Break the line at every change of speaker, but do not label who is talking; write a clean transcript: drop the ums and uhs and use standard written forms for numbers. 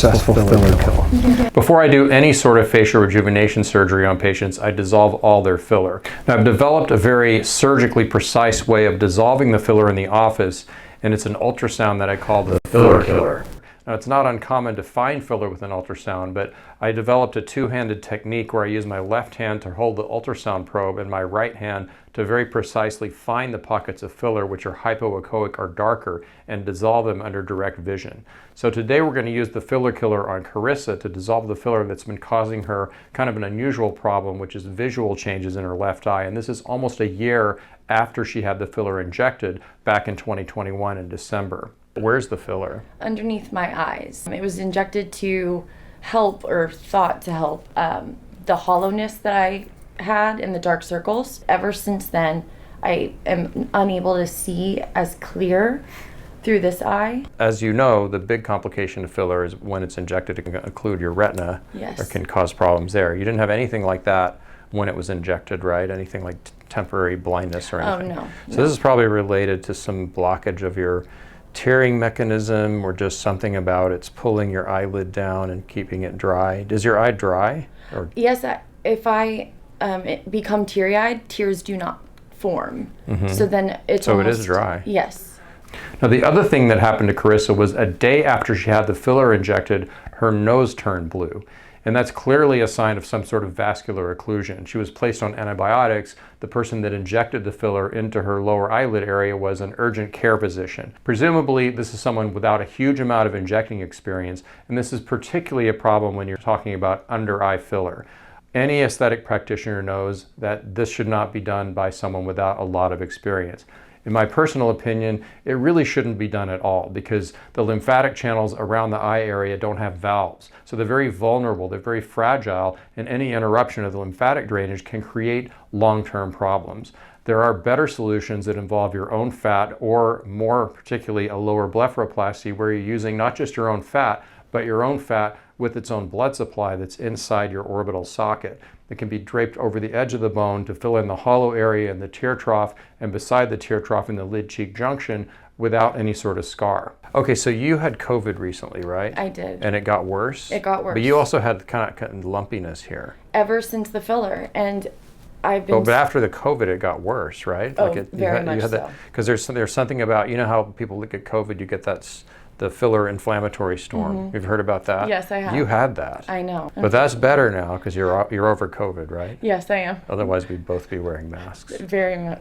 successful filler kill. Before I do any sort of facial rejuvenation surgery on patients, I dissolve all their filler. Now, I've developed a very surgically precise way of dissolving the filler in the office, and it's an ultrasound that I call the filler killer. Now, it's not uncommon to find filler with an ultrasound, but I developed a two-handed technique where I use my left hand to hold the ultrasound probe and my right hand to very precisely find the pockets of filler which are hypoechoic or darker and dissolve them under direct vision. So today we're going to use the filler killer on Carissa to dissolve the filler that's been causing her kind of an unusual problem, which is visual changes in her left eye. And this is almost a year after she had the filler injected back in 2021 in December. Where's the filler?
Underneath my eyes. It was injected to help, or thought to help, the hollowness that I had in the dark circles. Ever since then, I am unable to see as clear through this eye.
As you know, the big complication of filler is when it's injected, it can occlude your retina.
Yes.
Or can cause problems there. You didn't have anything like that when it was injected, right? Anything like temporary blindness or anything?
Oh, no.
So this is probably related to some blockage of your tearing mechanism, or just something about it's pulling your eyelid down and keeping it dry. Is your eye dry? Or?
Yes, if I become teary-eyed, tears do not form.
Mm-hmm.
So then it's
so
almost,
it is dry.
Yes.
Now, the other thing that happened to Carissa was a day after she had the filler injected, her nose turned blue. And that's clearly a sign of some sort of vascular occlusion. She was placed on antibiotics. The person that injected the filler into her lower eyelid area was an urgent care physician. Presumably, this is someone without a huge amount of injecting experience, and this is particularly a problem when you're talking about under eye filler. Any aesthetic practitioner knows that this should not be done by someone without a lot of experience. In my personal opinion, it really shouldn't be done at all, because the lymphatic channels around the eye area don't have valves. So they're very vulnerable, they're very fragile, and any interruption of the lymphatic drainage can create long-term problems. There are better solutions that involve your own fat, or more particularly a lower blepharoplasty, where you're using not just your own fat, but your own fat with its own blood supply that's inside your orbital socket. It can be draped over the edge of the bone to fill in the hollow area in the tear trough and beside the tear trough in the lid-cheek junction without any sort of scar. Okay, so you had COVID recently, right?
I did.
And it got worse?
It got worse.
But you also had kind of lumpiness here.
Ever since the filler, and I've been...
But after the COVID, it got worse, right?
Oh, very much so.
Because there's something about, you know how people look at COVID, you get the filler inflammatory storm.
Mm-hmm.
You've heard about that?
Yes, I have.
You had that.
I know.
But that's better now because you're over COVID, right?
Yes, I am.
Otherwise, we'd both be wearing masks.
Very much